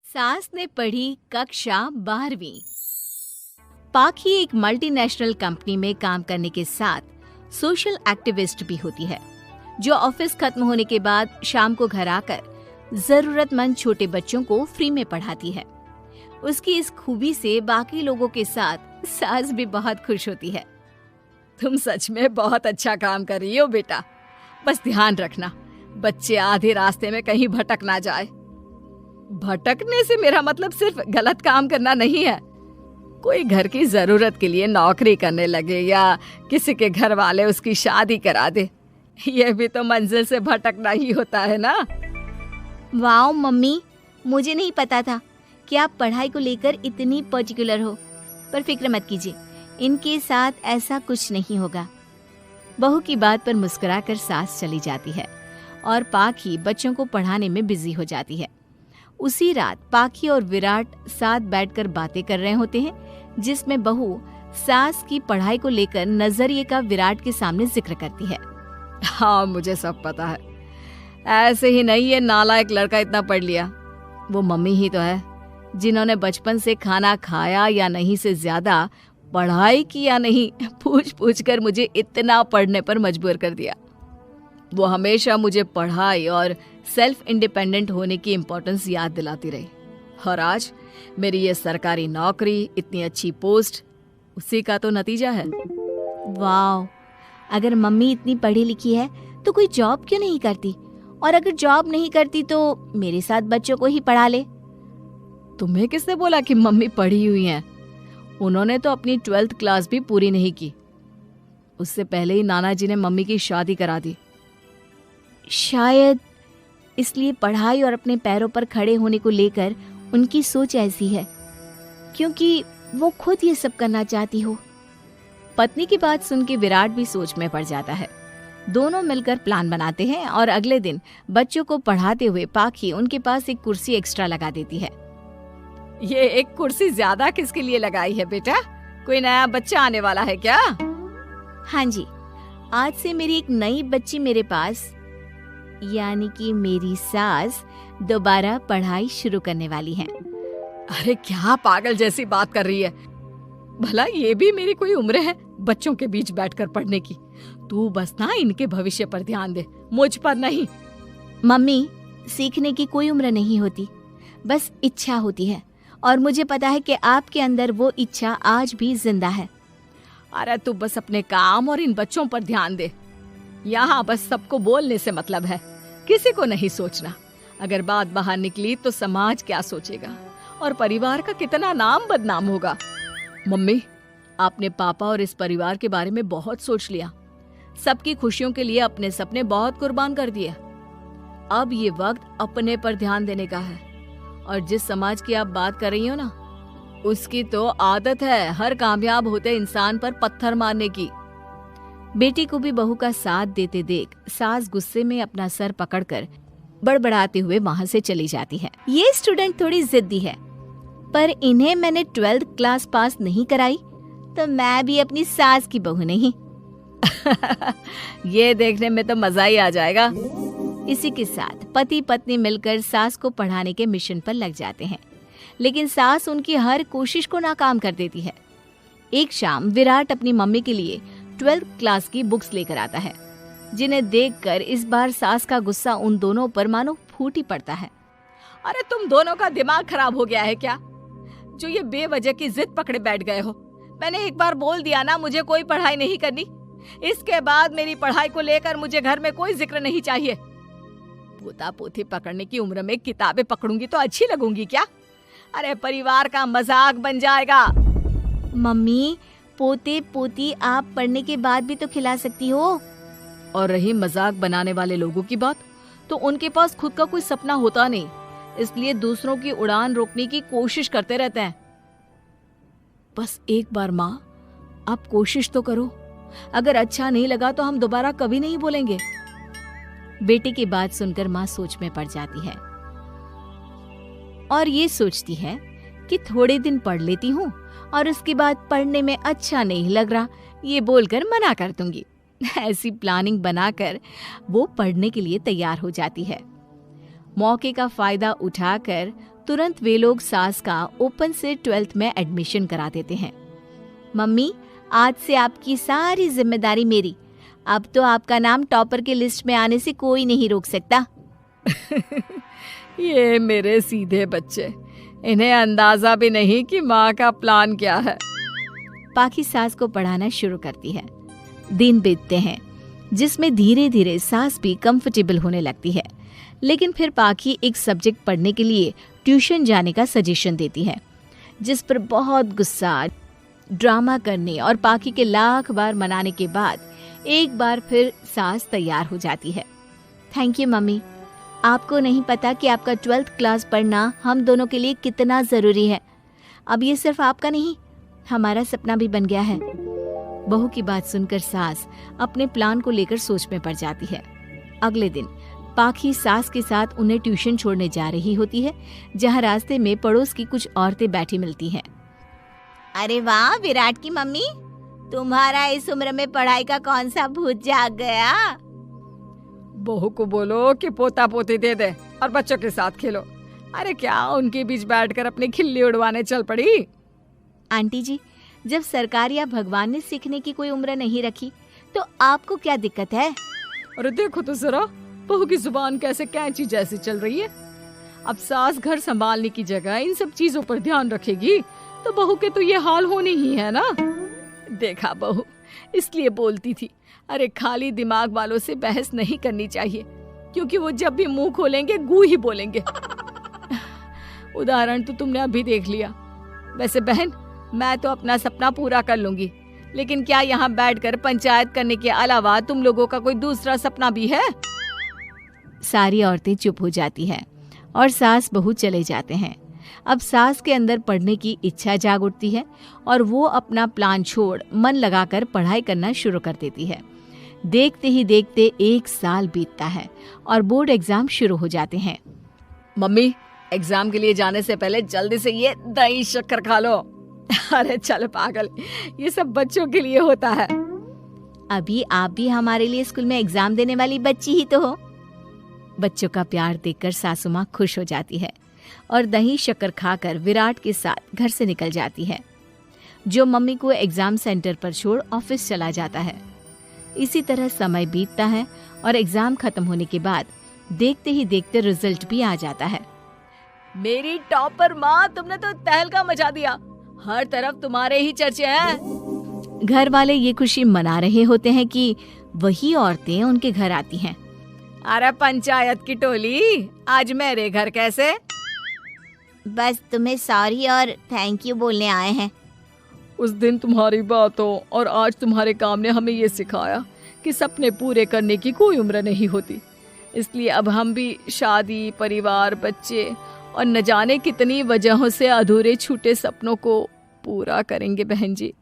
सास ने पढ़ी कक्षा 12वीं। पाखी एक मल्टीनेशनल कंपनी में काम करने के साथ सोशल एक्टिविस्ट भी होती है, जो ऑफिस खत्म होने के बाद शाम को घर आकर जरूरतमंद छोटे बच्चों को फ्री में पढ़ाती है। उसकी इस खूबी से बाकी लोगों के साथ सास भी बहुत खुश होती है। तुम सच में बहुत अच्छा काम कर रही हो बेटा। बस ध्यान रखना बच्चे आधे रास्ते में कहीं भटक ना जाए। भटकने से मेरा मतलब सिर्फ गलत काम करना नहीं है। कोई घर की जरूरत के लिए नौकरी करने लगे या किसी के घर वाले उसकी शादी करा दे, यह भी तो मंजिल से भटकना ही होता है ना। वाओ मम्मी, मुझे नहीं पता था कि आप पढ़ाई को लेकर इतनी पर्टिकुलर हो। पर फिक्र मत कीजिए, इनके साथ ऐसा कुछ नहीं होगा। बहू की बात पर मुस्कुराकर सास चली जाती है और पाखी बच्चों को पढ़ाने में बिजी हो जाती है। उसी रात पाखी और विराट साथ बैठकर बातें कर रहे होते हैं, जिसमें बहू सास की पढ़ाई को लेकर नजरिए का विराट के सामने जिक्र करती है। हाँ, मुझे सब पता है। ऐसे ही नहीं ये नालायक लड़का इतना पढ़ लिया। वो मम्मी ही तो है जिन्होंने बचपन से खाना खाया या नहीं से ज्यादा पढ़ाई की या नहीं पूछ पूछ कर मुझे इतना पढ़ने पर मजबूर कर दिया। वो हमेशा मुझे पढ़ाई और सेल्फ इंडिपेंडेंट होने की इम्पोर्टेंस याद दिलाती रही। और आज मेरी ये सरकारी नौकरी, इतनी अच्छी पोस्ट, उसी का तो नतीजा है। वाह, अगर मम्मी इतनी पढ़ी लिखी है तो कोई जॉब क्यों नहीं करती? और अगर जॉब नहीं करती तो मेरे साथ बच्चों को ही पढ़ा ले। तुम्हें किसने बोला कि मम्मी पढ़ी हुई हैं? उन्होंने तो अपनी 12th क्लास भी पूरी नहीं की। उससे पहले ही नाना जी ने मम्मी की शादी करा दी। शायद इसलिए पढ़ाई और अपने पैरों पर खड़े होने को लेकर उनकी सोच ऐसी है, क्योंकि वो खुद ये सब करना चाहती हो। पत्नी की बात सुन के विराट भी सोच में पड़ जाता है। दोनों मिलकर प्लान बनाते हैं और अगले दिन बच्चों को पढ़ाते हुए पाखी उनके पास एक कुर्सी एक्स्ट्रा लगा देती है। ये एक कुर्सी ज्यादा किसके लिए लगाई है बेटा? कोई नया बच्चा आने वाला है क्या? हाँ जी, आज से मेरी एक नई बच्ची मेरे पास, यानी कि मेरी सास, दोबारा पढ़ाई शुरू करने वाली है। अरे क्या पागल जैसी बात कर रही है? भला ये भी मेरी कोई उम्र है बच्चों के बीच बैठकर पढ़ने की? तू बस ना इनके भविष्य पर ध्यान दे, मुझ पर नहीं। मम्मी, सीखने की कोई उम्र नहीं होती, बस इच्छा होती है। और मुझे पता है कि आपके अंदर वो इच्छा आज भी जिंदा है। अरे तू बस अपने काम और इन बच्चों पर ध्यान दे। यहाँ बस सबको बोलने से मतलब है, किसी को नहीं सोचना। अगर बात बाहर निकली तो समाज क्या सोचेगा और परिवार का कितना नाम बदनाम होगा। मम्मी, आपने पापा और इस परिवार के बारे में बहुत सोच लिया। सबकी खुशियों के लिए अपने सपने बहुत कुर्बान कर दिए। अब ये वक्त अपने पर ध्यान देने का है। और जिस समाज की आप बात कर रही हो ना, उसकी तो आदत है हर कामयाब होते इंसान पर पत्थर मारने की। बेटी को भी बहू का साथ देते देख सास गुस्से में अपना सर पकड़कर बड़बड़ाते हुए वहां से चली जाती है। ये स्टूडेंट थोड़ी जिद्दी है, पर इन्हें मैंने 12th क्लास पास नहीं कराई तो मैं भी अपनी सास की बहू नहीं। ये देखने में तो मजा ही आ जाएगा। इसी के साथ पति पत्नी मिलकर सास को पढ़ाने के मिशन पर लग जाते हैं, लेकिन सास उनकी हर कोशिश को नाकाम कर देती है। एक शाम विराट अपनी मम्मी के लिए 12th क्लास की बुक्स लेकर आता है, जिन्हें देखकर इस बार सास का गुस्सा उन दोनों पर मानो फूट ही पड़ता है। अरे तुम दोनों का दिमाग खराब हो गया है क्या, जो ये बेवजह की जिद पकड़े बैठ गए हो? मैंने एक बार बोल दिया ना, मुझे कोई पढ़ाई नहीं करनी। इसके बाद मेरी पढ़ाई को लेकर मुझे घर में कोई जिक्र नहीं चाहिए। पोता पोती पकड़ने की उम्र में किताबें पकड़ूंगी तो अच्छी लगूंगी क्या? अरे परिवार का मजाक बन जाएगा। मम्मी, पोते पोती आप पढ़ने के बाद भी तो खिला सकती हो। और रही मजाक बनाने वाले लोगों की बात, तो उनके पास खुद का कोई सपना होता नहीं, इसलिए दूसरों की उड़ान रोकने की कोशिश करते रहते हैं। बस एक बार माँ, आप कोशिश तो करो। अगर अच्छा नहीं लगा तो हम दोबारा कभी नहीं बोलेंगे। बेटे की बात सुनकर माँ सोच में पड़ जाती है और ये सोचती है कि थोड़े दिन पढ़ लेती हूँ और उसके बाद पढ़ने में अच्छा नहीं लग रहा ये बोलकर मना कर दूंगी। ऐसी प्लानिंग बनाकर वो पढ़ने के लिए तैयार हो जाती है। मौके का फायदा उठाकर तुरंत वे लोग सास का ओपन से 12th में एडमिशन करा देते हैं। मम्मी, आज से आपकी सारी जिम्मेदारी मेरी। अब तो आपका नाम टॉपर के लिस्ट में आने से कोई नहीं रोक सकता। ये मेरे सीधे बच्चे, इन्हें अंदाजा भी नहीं कि माँ का प्लान क्या है। पाखी सास को पढ़ाना शुरू करती है। दिन बीतते हैं जिसमें धीरे धीरे सास भी कंफर्टेबल होने लगती है, लेकिन फिर पाखी एक सब्जेक्ट पढ़ने के लिए ट्यूशन जाने का सजेशन देती है, जिस पर बहुत गुस्सा, ड्रामा करने और पाखी के लाख बार मनाने के बाद एक बार फिर सास तैयार हो जाती है। थैंक यू मम्मी, आपको नहीं पता कि आपका 12th क्लास पढ़ना हम दोनों के लिए कितना ज़रूरी है। अब ये सिर्फ आपका नहीं, हमारा सपना भी बन गया है। बहू की बात सुनकर सास अपने प्लान को लेकर सोच में पड़ जाती है। अगले दिन पाखी सास के साथ उन्हें ट्यूशन छोड़ने जा रही होती है, जहाँ रास्ते में पड़ोस की कुछ औरतें बैठी मिलती हैं। अरे वाह विराट की मम्मी, तुम्हारा इस उम्र में पढ़ाई का कौन सा भूत जाग गया? बहू को बोलो कि पोता पोती दे दे और बच्चों के साथ खेलो। अरे क्या उनके बीच बैठकर अपनी खिल्ली उड़वाने चल पड़ी? आंटी जी, जब सरकार या भगवान ने सीखने की कोई उम्र नहीं रखी तो आपको क्या दिक्कत है? अरे देखो तो जरा, बहू की जुबान कैसे कैंची जैसी चल रही है। अब सास घर संभालने की जगह इन सब चीजों पर ध्यान रखेगी तो बहू के तो ये हाल होने ही है ना। देखा बहू, इसलिए बोलती थी, अरे खाली दिमाग वालों से बहस नहीं करनी चाहिए, क्योंकि वो जब भी मुंह खोलेंगे गू ही बोलेंगे। उदाहरण तो तुमने अभी देख लिया। वैसे बहन, मैं तो अपना सपना पूरा कर लूंगी, लेकिन क्या यहाँ बैठकर पंचायत करने के अलावा तुम लोगों का कोई दूसरा सपना भी है? सारी औरतें चुप हो जाती हैं और सास बहू चले जाते हैं। अब सास के अंदर पढ़ने की इच्छा जाग उठती है और वो अपना प्लान छोड़ मन लगाकर पढ़ाई करना शुरू कर देती है। देखते ही देखते 1 साल बीतता है और बोर्ड एग्जाम शुरू हो जाते हैं। मम्मी, एग्जाम के लिए जाने से पहले जल्दी से ये दही शक्कर खा लो। अरे चल पागल, ये सब बच्चों के लिए होता है। अभी आप भी हमारे लिए स्कूल में एग्जाम देने वाली बच्ची ही तो हो। बच्चों का प्यार देखकर सासू माँ खुश हो जाती है और दही शक्कर खाकर विराट के साथ घर से निकल जाती है, जो मम्मी को एग्जाम सेंटर पर छोड़ ऑफिस चला जाता है। इसी तरह समय बीतता है और एग्जाम खत्म होने के बाद देखते ही देखते रिजल्ट भी आ जाता है। मेरी टॉपर माँ, तुमने तो तहलका मचा दिया, हर तरफ तुम्हारे ही चर्चे हैं। घर वाले ये खुशी मना रहे होते हैं कि वही औरतें उनके घर आती हैं। अरे पंचायत की टोली, आज मेरे घर कैसे? बस तुम्हें सॉरी और थैंक यू बोलने आए हैं। उस दिन तुम्हारी बातों और आज तुम्हारे काम ने हमें ये सिखाया कि सपने पूरे करने की कोई उम्र नहीं होती। इसलिए अब हम भी शादी, परिवार, बच्चे और न जाने कितनी वजहों से अधूरे छूटे सपनों को पूरा करेंगे बहन जी।